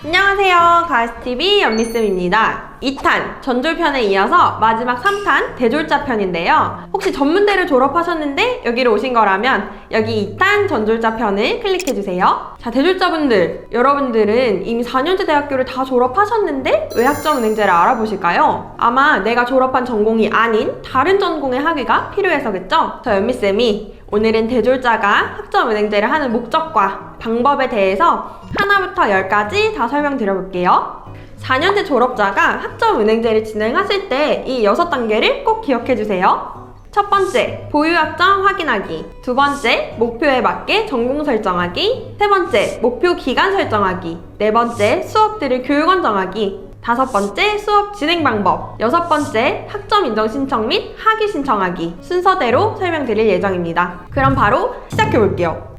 안녕하세요. 가스TV 연미쌤입니다. 2탄 전졸편에 이어서 마지막 3탄 대졸자 편인데요. 혹시 전문대를 졸업하셨는데 여기로 오신 거라면 여기 2탄 전졸자 편을 클릭해주세요. 자, 대졸자분들, 여러분들은 이미 4년제 대학교를 다 졸업하셨는데 왜 학점은행제를 알아보실까요? 아마 내가 졸업한 전공이 아닌 다른 전공의 학위가 필요해서겠죠? 저 연미쌤이 오늘은 대졸자가 학점은행제를 하는 목적과 방법에 대해서 하나부터 10까지 다 설명드려볼게요. 4년제 졸업자가 학점은행제를 진행하실 때 이 6단계를 꼭 기억해주세요. 첫 번째, 보유학점 확인하기. 두 번째, 목표에 맞게 전공 설정하기. 세 번째, 목표 기간 설정하기. 네 번째, 수업들을 교육원 정하기. 다섯 번째, 수업 진행 방법. 여섯 번째, 학점 인정 신청 및 학위 신청하기. 순서대로 설명드릴 예정입니다. 그럼 바로 시작해볼게요.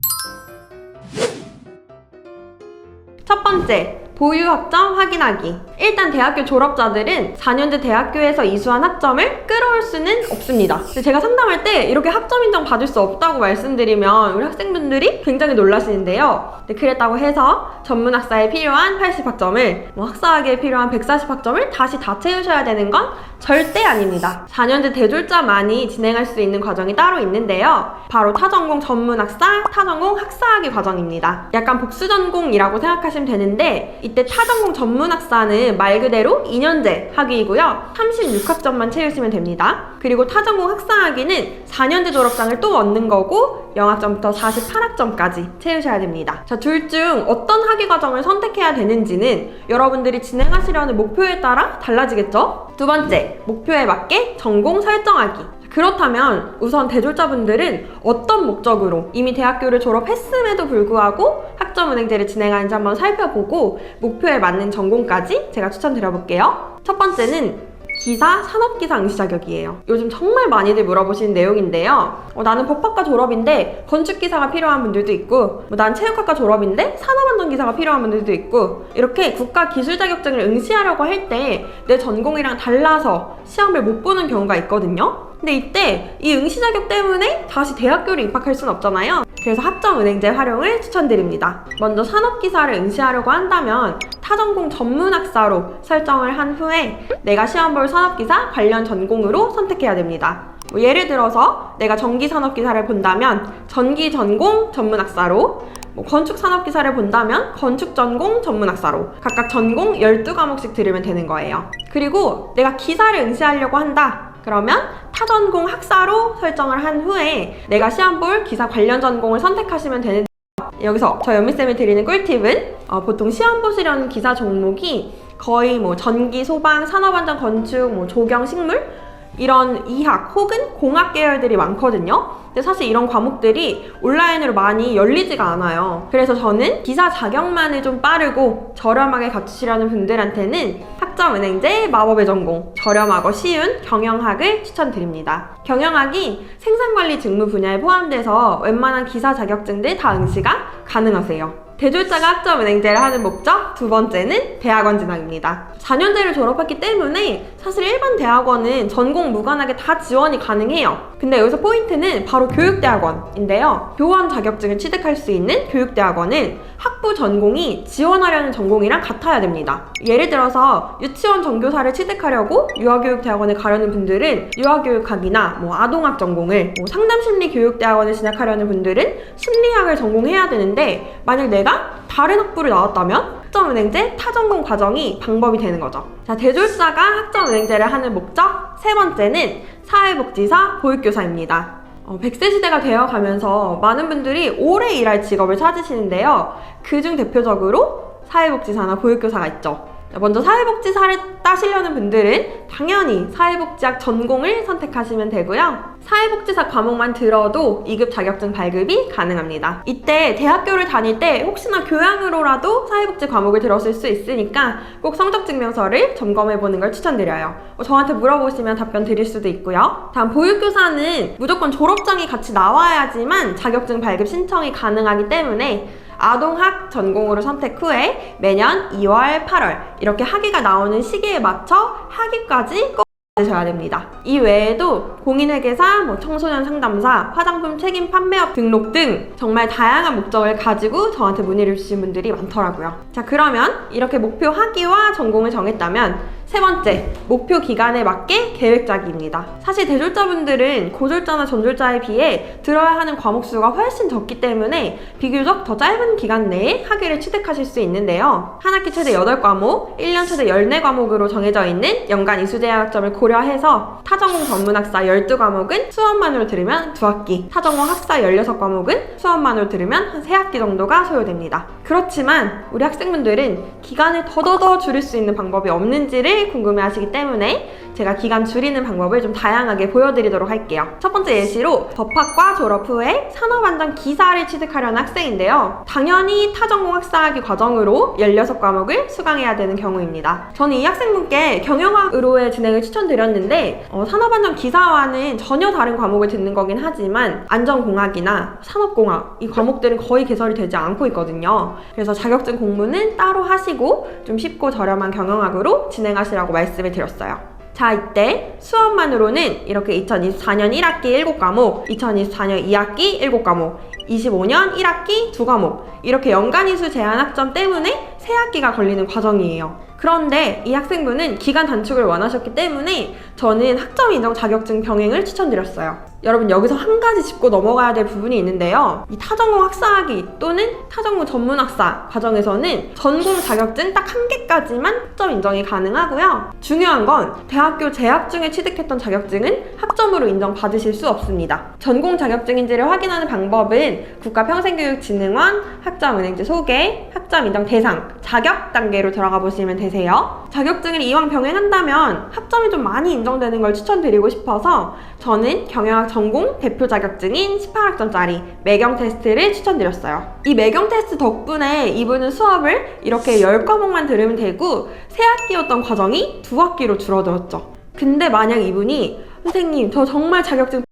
첫 번째, 보유 학점 확인하기. 일단 대학교 졸업자들은 4년제 대학교에서 이수한 학점을 끌어올 수는 없습니다. 제가 상담할 때 이렇게 학점 인정 받을 수 없다고 말씀드리면 우리 학생분들이 굉장히 놀라시는데요. 그랬다고 해서 전문학사에 필요한 80학점을, 학사학에 필요한 140학점을 다시 다 채우셔야 되는 건 절대 아닙니다. 4년제 대졸자만이 진행할 수 있는 과정이 따로 있는데요. 바로 타전공 전문학사, 타전공 학사학위 과정입니다. 약간 복수전공이라고 생각하시면 되는데 이때 타전공 전문학사는 말 그대로 2년제 학위이고요. 36학점만 채우시면 됩니다. 그리고 타전공 학사학위는 4년제 졸업장을 또 얻는 거고 0학점부터 48학점까지 채우셔야 됩니다. 자, 둘 중 어떤 학위 과정을 선택해야 되는지는 여러분들이 진행하시려는 목표에 따라 달라지겠죠? 두 번째, 목표에 맞게 전공 설정하기. 그렇다면 우선 대졸자분들은 어떤 목적으로 이미 대학교를 졸업했음에도 불구하고 학점은행제를 진행하는지 한번 살펴보고 목표에 맞는 전공까지 제가 추천드려볼게요. 첫 번째는 기사, 산업기사 응시 자격이에요. 요즘 정말 많이들 물어보시는 내용인데요. 나는 법학과 졸업인데 건축기사가 필요한 분들도 있고 난 체육학과 졸업인데 산업안전기사가 필요한 분들도 있고 이렇게 국가 기술 자격증을 응시하려고 할 때 내 전공이랑 달라서 시험을 못 보는 경우가 있거든요. 근데 이때 이 응시 자격 때문에 다시 대학교를 입학할 수는 없잖아요. 그래서 학점은행제 활용을 추천드립니다. 먼저 산업기사를 응시하려고 한다면 타전공 전문학사로 설정을 한 후에 내가 시험 볼 산업기사 관련 전공으로 선택해야 됩니다. 예를 들어서 내가 전기산업기사를 본다면 전기전공 전문학사로, 건축산업기사를 본다면 건축전공 전문학사로 각각 전공 12과목씩 들으면 되는 거예요. 그리고 내가 기사를 응시하려고 한다. 그러면 타전공 학사로 설정을 한 후에 내가 시험 볼 기사 관련 전공을 선택하시면 되는데 여기서 저 연미쌤이 드리는 꿀팁은 보통 시험 보시려는 기사 종목이 거의 전기, 소방, 산업안전, 건축, 조경, 식물 이런 이학 혹은 공학 계열들이 많거든요. 근데 사실 이런 과목들이 온라인으로 많이 열리지가 않아요. 그래서 저는 기사 자격만을 좀 빠르고 저렴하게 갖추시려는 분들한테는 학점은행제 마법의 전공, 저렴하고 쉬운 경영학을 추천드립니다. 경영학이 생산관리 직무 분야에 포함돼서 웬만한 기사 자격증들 다 응시가 가능하세요. 대졸자가 학점은행제를 하는 목적 두 번째는 대학원 진학입니다. 4년제를 졸업했기 때문에 사실 일반 대학원은 전공 무관하게 다 지원이 가능해요. 근데 여기서 포인트는 바로 교육대학원인데요. 교원 자격증을 취득할 수 있는 교육대학원은 학부 전공이 지원하려는 전공이랑 같아야 됩니다. 예를 들어서 유치원 전교사를 취득하려고 유아교육대학원에 가려는 분들은 유아교육학이나 아동학 전공을, 상담심리교육대학원에 진학하려는 분들은 심리학을 전공해야 되는데 만약 내가 다른 학부를 나왔다면 학점은행제 타전공 과정이 방법이 되는 거죠. 자, 대졸자가 학점은행제를 하는 목적 세 번째는 사회복지사, 보육교사입니다. 100세 시대가 되어가면서 많은 분들이 오래 일할 직업을 찾으시는데요. 그중 대표적으로 사회복지사나 보육교사가 있죠. 먼저 사회복지사를 따시려는 분들은 당연히 사회복지학 전공을 선택하시면 되고요. 사회복지사 과목만 들어도 2급 자격증 발급이 가능합니다. 이때 대학교를 다닐 때 혹시나 교양으로라도 사회복지 과목을 들었을 수 있으니까 꼭 성적증명서를 점검해보는 걸 추천드려요. 저한테 물어보시면 답변 드릴 수도 있고요. 다음 보육교사는 무조건 졸업장이 같이 나와야지만 자격증 발급 신청이 가능하기 때문에 아동학 전공으로 선택 후에 매년 2월, 8월 이렇게 학위가 나오는 시기에 맞춰 학위까지 꼭 받으셔야 됩니다. 이 외에도 공인회계사, 청소년 상담사, 화장품 책임 판매업 등록 등 정말 다양한 목적을 가지고 저한테 문의를 주신 분들이 많더라고요. 자, 그러면 이렇게 목표 학위와 전공을 정했다면 세 번째, 목표 기간에 맞게 계획 짜기입니다. 사실 대졸자분들은 고졸자나 전졸자에 비해 들어야 하는 과목 수가 훨씬 적기 때문에 비교적 더 짧은 기간 내에 학위를 취득하실 수 있는데요. 한 학기 최대 8과목, 1년 최대 14과목으로 정해져 있는 연간 이수 제한학점을 고려해서 타전공 전문학사 12과목은 수업만으로 들으면 2학기, 타전공 학사 16과목은 수업만으로 들으면 한 3학기 정도가 소요됩니다. 그렇지만 우리 학생분들은 기간을 더더더 줄일 수 있는 방법이 없는지를 궁금해하시기 때문에 제가 기간 줄이는 방법을 좀 다양하게 보여드리도록 할게요. 첫 번째 예시로 법학과 졸업 후에 산업안전 기사를 취득하려는 학생인데요. 당연히 타전공 학사학위 과정으로 16과목을 수강해야 되는 경우입니다. 저는 이 학생분께 경영학으로의 진행을 추천드렸는데 산업안전 기사와는 전혀 다른 과목을 듣는 거긴 하지만 안전공학이나 산업공학 이 과목들은 거의 개설이 되지 않고 있거든요. 그래서 자격증 공부는 따로 하시고 좀 쉽고 저렴한 경영학으로 진행하시라고 말씀을 드렸어요. 자, 이때 수업만으로는 이렇게 2024년 1학기 7과목, 2024년 2학기 7과목, 25년 1학기 2과목 이렇게 연간 이수 제한 학점 때문에 3학기가 걸리는 과정이에요. 그런데 이 학생분은 기간 단축을 원하셨기 때문에 저는 학점 인정 자격증 병행을 추천드렸어요. 여러분, 여기서 한 가지 짚고 넘어가야 될 부분이 있는데요. 이 타전공 학사학위 또는 타전공 전문학사 과정에서는 전공 자격증 딱 한 개까지만 학점 인정이 가능하고요. 중요한 건 대학교 재학 중에 취득했던 자격증은 학점으로 인정받으실 수 없습니다. 전공 자격증인지를 확인하는 방법은 국가평생교육진흥원 학점은행제 소개, 학점 인정 대상, 자격 단계로 들어가 보시면 되세요. 자격증을 이왕 병행한다면 학점이 좀 많이 인정되는 걸 추천드리고 싶어서 저는 경영학 전공 대표 자격증인 18학점짜리 매경 테스트를 추천드렸어요. 이 매경 테스트 덕분에 이분은 수업을 이렇게 10과목만 들으면 되고 3학기였던 과정이 2학기로 줄어들었죠. 근데 만약 이분이 선생님, 저 정말 자격증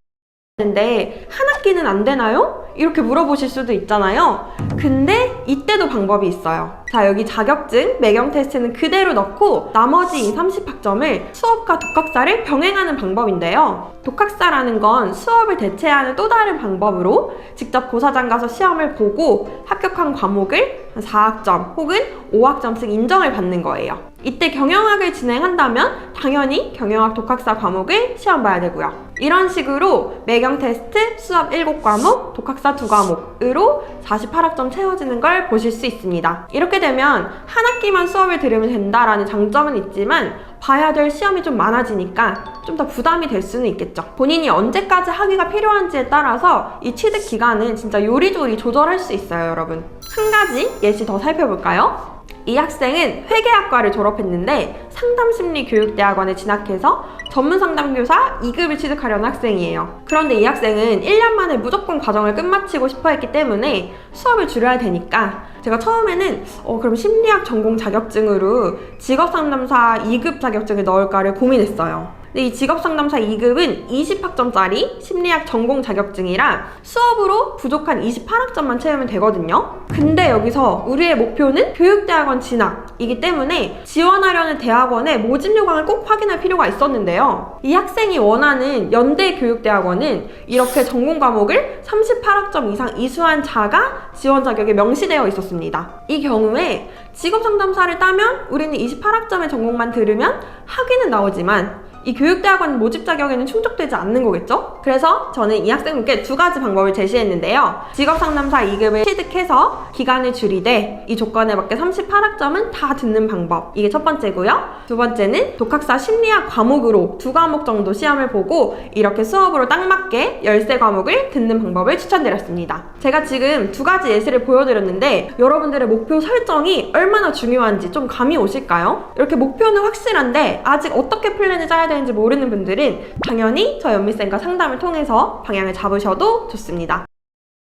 근데 한 학기는 안 되나요? 이렇게 물어보실 수도 있잖아요. 근데 이때도 방법이 있어요. 자, 여기 자격증, 매경 테스트는 그대로 넣고 나머지 30학점을 수업과 독학사를 병행하는 방법인데요. 독학사라는 건 수업을 대체하는 또 다른 방법으로 직접 고사장 가서 시험을 보고 합격한 과목을 4학점 혹은 5학점씩 인정을 받는 거예요. 이때 경영학을 진행한다면 당연히 경영학 독학사 과목을 시험 봐야 되고요. 이런 식으로 매경 테스트, 수업 7과목, 독학사 2과목으로 48학점 채워지는 걸 보실 수 있습니다. 이렇게 되면 한 학기만 수업을 들으면 된다라는 장점은 있지만 봐야 될 시험이 좀 많아지니까 좀 더 부담이 될 수는 있겠죠. 본인이 언제까지 학위가 필요한지에 따라서 이 취득 기간은 진짜 요리조리 조절할 수 있어요, 여러분. 한 가지 예시 더 살펴볼까요? 이 학생은 회계학과를 졸업했는데 상담심리교육대학원에 진학해서 전문상담교사 2급을 취득하려는 학생이에요. 그런데 이 학생은 1년 만에 무조건 과정을 끝마치고 싶어 했기 때문에 수업을 줄여야 되니까 제가 처음에는 그럼 심리학 전공 자격증으로 직업상담사 2급 자격증을 넣을까를 고민했어요. 근데 이 직업상담사 2급은 20학점짜리 심리학 전공 자격증이라 수업으로 부족한 28학점만 채우면 되거든요. 근데 여기서 우리의 목표는 교육대학원 진학이기 때문에 지원하려는 대학원의 모집 요강을 꼭 확인할 필요가 있었는데요. 이 학생이 원하는 연대 교육대학원은 이렇게 전공 과목을 38학점 이상 이수한 자가 지원 자격에 명시되어 있었습니다. 이 경우에 직업상담사를 따면 우리는 28학점의 전공만 들으면 학위는 나오지만 이 교육대학원 모집 자격에는 충족되지 않는 거겠죠? 그래서 저는 이 학생분께 2가지 방법을 제시했는데요. 직업상담사 2급을 취득해서 기간을 줄이되 이 조건에 맞게 38학점은 다 듣는 방법. 이게 첫 번째고요. 두 번째는 독학사 심리학 과목으로 2과목 정도 시험을 보고 이렇게 수업으로 딱 맞게 13과목을 듣는 방법을 추천드렸습니다. 제가 지금 2가지 예시를 보여드렸는데 여러분들의 목표 설정이 얼마나 중요한지 좀 감이 오실까요? 이렇게 목표는 확실한데 아직 어떻게 플랜을 짜야 되는지 모르는 분들은 당연히 저 연미쌤과 상담을 통해서 방향을 잡으셔도 좋습니다.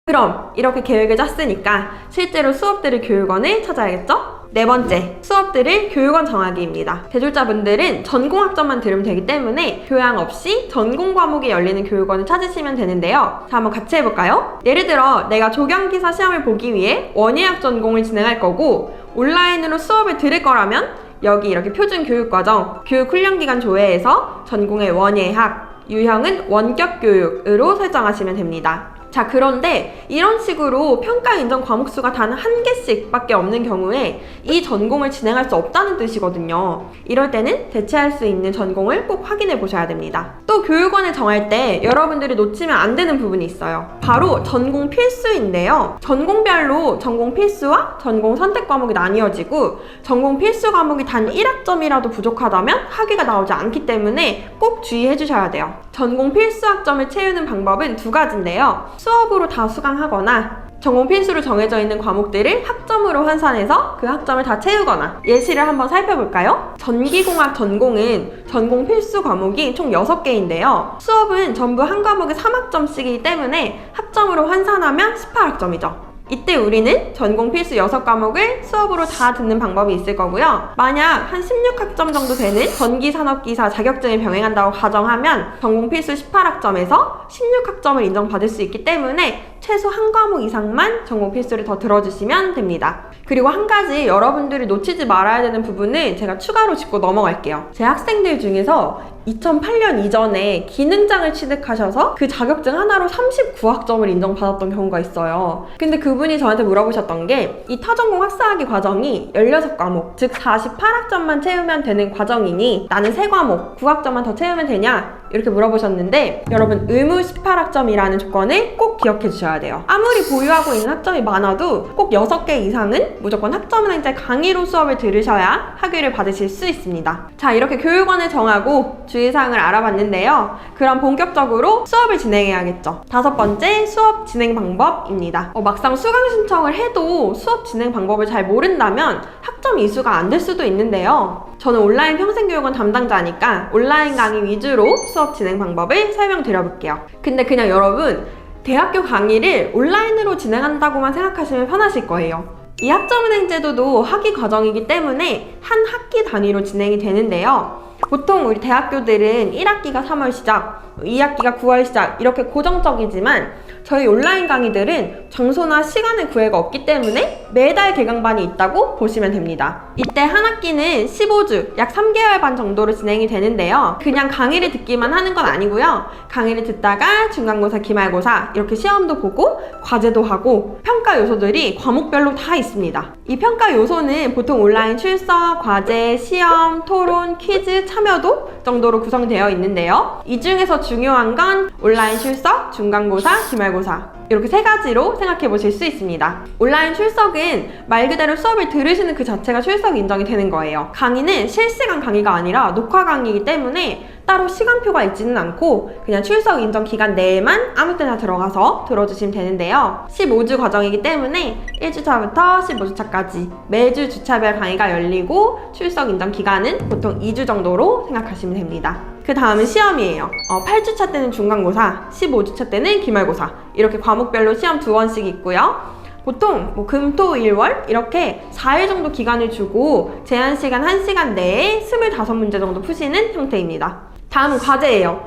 그럼 이렇게 계획을 짰으니까 실제로 수업들을 교육원을 찾아야겠죠? 네 번째, 수업들을 교육원 정하기입니다. 대졸자분들은 전공학점만 들으면 되기 때문에 교양 없이 전공 과목이 열리는 교육원을 찾으시면 되는데요. 자, 한번 같이 해볼까요? 예를 들어 내가 조경기사 시험을 보기 위해 원예학 전공을 진행할 거고 온라인으로 수업을 들을 거라면 여기 이렇게 표준교육과정, 교육훈련기간 조회에서 전공의 원예학, 유형은 원격교육으로 설정하시면 됩니다. 자, 그런데 이런 식으로 평가 인정 과목 수가 단 한 개씩 밖에 없는 경우에 이 전공을 진행할 수 없다는 뜻이거든요. 이럴 때는 대체할 수 있는 전공을 꼭 확인해 보셔야 됩니다. 또 교육원을 정할 때 여러분들이 놓치면 안 되는 부분이 있어요. 바로 전공 필수인데요. 전공별로 전공 필수와 전공 선택 과목이 나뉘어지고 전공 필수 과목이 단 1학점이라도 부족하다면 학위가 나오지 않기 때문에 꼭 주의해 주셔야 돼요. 전공 필수 학점을 채우는 방법은 두 가지인데요. 수업으로 다 수강하거나 전공 필수로 정해져 있는 과목들을 학점으로 환산해서 그 학점을 다 채우거나 예시를 한번 살펴볼까요? 전기공학 전공은 전공 필수 과목이 총 6개인데요. 수업은 전부 한 과목에 3학점씩이기 때문에 학점으로 환산하면 18학점이죠. 이때 우리는 전공 필수 6과목을 수업으로 다 듣는 방법이 있을 거고요. 만약 한 16학점 정도 되는 전기산업기사 자격증을 병행한다고 가정하면 전공 필수 18학점에서 16학점을 인정받을 수 있기 때문에 최소 한 과목 이상만 전공 필수를 더 들어주시면 됩니다. 그리고 한 가지 여러분들이 놓치지 말아야 되는 부분은 제가 추가로 짚고 넘어갈게요. 제 학생들 중에서 2008년 이전에 기능장을 취득하셔서 그 자격증 하나로 39학점을 인정받았던 경우가 있어요. 근데 그분이 저한테 물어보셨던 게 이 타전공 학사학위 과정이 16과목, 즉 48학점만 채우면 되는 과정이니 나는 3과목, 9학점만 더 채우면 되냐? 이렇게 물어보셨는데 여러분 의무 18학점이라는 조건을 꼭 기억해 주셔야 돼요. 아무리 보유하고 있는 학점이 많아도 꼭 6개 이상은 무조건 학점은행제 강의로 수업을 들으셔야 학위를 받으실 수 있습니다. 자, 이렇게 교육원을 정하고 주의사항을 알아봤는데요. 그럼 본격적으로 수업을 진행해야겠죠. 5번째, 수업 진행 방법입니다. 막상 수강 신청을 해도 수업 진행 방법을 잘 모른다면 학점 이수가 안 될 수도 있는데요. 저는 온라인 평생교육원 담당자니까 온라인 강의 위주로 수업 진행 방법을 설명드려 볼게요. 근데 그냥 여러분 대학교 강의를 온라인으로 진행한다고만 생각하시면 편하실 거예요. 이 학점은행 제도도 학위 과정이기 때문에 한 학기 단위로 진행이 되는데요. 보통 우리 대학교들은 1학기가 3월 시작, 2학기가 9월 시작 이렇게 고정적이지만 저희 온라인 강의들은 장소나 시간의 구애가 없기 때문에 매달 개강반이 있다고 보시면 됩니다. 이때 한 학기는 15주, 약 3개월 반 정도로 진행이 되는데요. 그냥 강의를 듣기만 하는 건 아니고요. 강의를 듣다가 중간고사, 기말고사 이렇게 시험도 보고 과제도 하고 평가 요소들이 과목별로 다 있습니다. 이 평가 요소는 보통 온라인 출석, 과제, 시험, 토론, 퀴즈, 참여도 정도로 구성되어 있는데요. 이 중에서 중요한 건 온라인 출석, 중간고사, 기말고사 이렇게 3가지로 생각해 보실 수 있습니다. 온라인 출석은 말 그대로 수업을 들으시는 그 자체가 출석 인정이 되는 거예요. 강의는 실시간 강의가 아니라 녹화 강의이기 때문에 따로 시간표가 있지는 않고 그냥 출석 인정 기간 내에만 아무 때나 들어가서 들어주시면 되는데요. 15주 과정이기 때문에 1주차부터 15주차까지 매주 주차별 강의가 열리고 출석 인정 기간은 보통 2주 정도로 생각하시면 됩니다. 그 다음은 시험이에요. 8주차 때는 중간고사, 15주차 때는 기말고사 이렇게 과목별로 시험 2번씩 있고요. 보통 금, 토, 일, 월 이렇게 4일 정도 기간을 주고 제한시간 1시간 내에 25문제 정도 푸시는 형태입니다. 다음은 과제예요.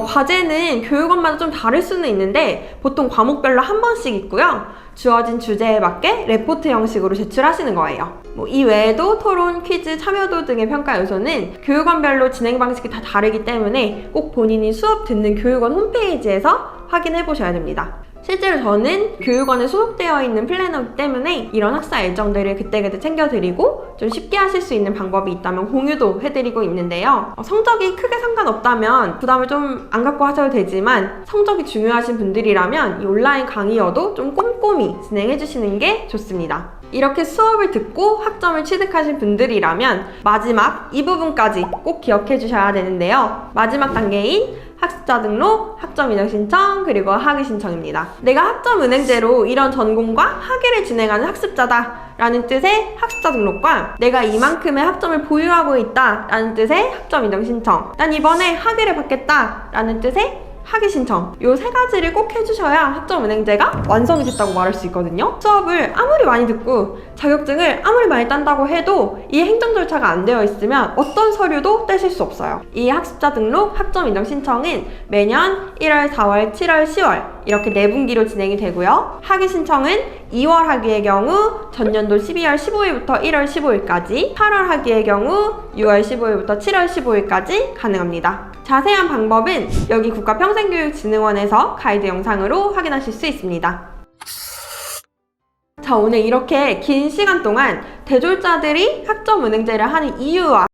과제는 교육원마다 좀 다를 수는 있는데 보통 과목별로 한 번씩 있고요. 주어진 주제에 맞게 레포트 형식으로 제출하시는 거예요. 이 외에도 토론, 퀴즈, 참여도 등의 평가 요소는 교육원별로 진행 방식이 다 다르기 때문에 꼭 본인이 수업 듣는 교육원 홈페이지에서 확인해 보셔야 됩니다. 실제로 저는 교육원에 소속되어 있는 플래너이기 때문에 이런 학사 일정들을 그때그때 챙겨드리고 좀 쉽게 하실 수 있는 방법이 있다면 공유도 해드리고 있는데요. 성적이 크게 상관없다면 부담을 좀 안 갖고 하셔도 되지만 성적이 중요하신 분들이라면 이 온라인 강의여도 좀 꼼꼼히 진행해주시는 게 좋습니다. 이렇게 수업을 듣고 학점을 취득하신 분들이라면 마지막 이 부분까지 꼭 기억해 주셔야 되는데요. 마지막 단계인 학습자 등록, 학점 인정 신청, 그리고 학위 신청입니다. 내가 학점은행제로 이런 전공과 학위를 진행하는 학습자다 라는 뜻의 학습자 등록과 내가 이만큼의 학점을 보유하고 있다 라는 뜻의 학점 인정 신청, 난 이번에 학위를 받겠다 라는 뜻의 학위 신청, 요 3가지를 꼭 해주셔야 학점은행제가 완성이 됐다고 말할 수 있거든요. 수업을 아무리 많이 듣고 자격증을 아무리 많이 딴다고 해도 이 행정 절차가 안 되어 있으면 어떤 서류도 떼실 수 없어요. 이 학습자 등록, 학점 인정 신청은 매년 1월, 4월, 7월, 10월 이렇게 4분기로 진행이 되고요. 학위 신청은 2월 학위의 경우 전년도 12월 15일부터 1월 15일까지, 8월 학위의 경우 6월 15일부터 7월 15일까지 가능합니다. 자세한 방법은 여기 국가평생교육진흥원에서 가이드 영상으로 확인하실 수 있습니다. 자, 오늘 이렇게 긴 시간 동안 대졸자들이 학점은행제를 하는 이유와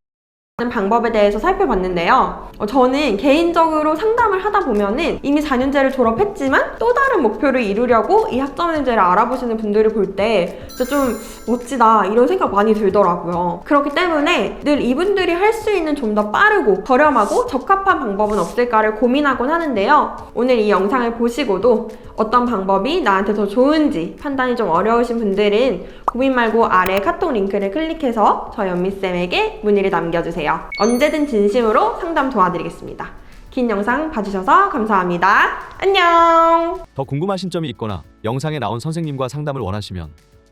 방법에 대해서 살펴봤는데요. 저는 개인적으로 상담을 하다 보면은 이미 4년제를 졸업했지만 또 다른 목표를 이루려고 이 학점은행제를 알아보시는 분들을 볼 때 진짜 좀 멋지다 이런 생각 많이 들더라고요. 그렇기 때문에 늘 이분들이 할 수 있는 좀 더 빠르고 저렴하고 적합한 방법은 없을까를 고민하곤 하는데요. 오늘 이 영상을 보시고도 어떤 방법이 나한테 더 좋은지 판단이 좀 어려우신 분들은 고민 말고 아래 카톡 링크를 클릭해서 저희 연미쌤에게 문의를 남겨주세요. 언제든 진심으로 상담 도와드리겠습니다. 긴 영상 봐주셔서 감사합니다. 안녕! 더 궁금하신 점이 있거나 영상에 나온 선생님과 상담을 원하시면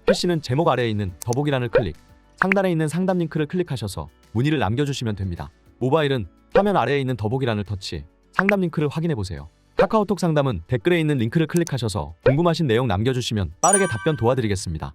PC는 제목 아래에 있는 더보기란을 클릭, 상단에 있는 상담 링크를 클릭하셔서 문의를 남겨주시면 됩니다. 모바일은 화면 아래에 있는 더보기란을 터치, 상담 링크를 확인해보세요. 카카오톡 상담은 댓글에 있는 링크를 클릭하셔서 궁금하신 내용 남겨주시면 빠르게 답변 도와드리겠습니다.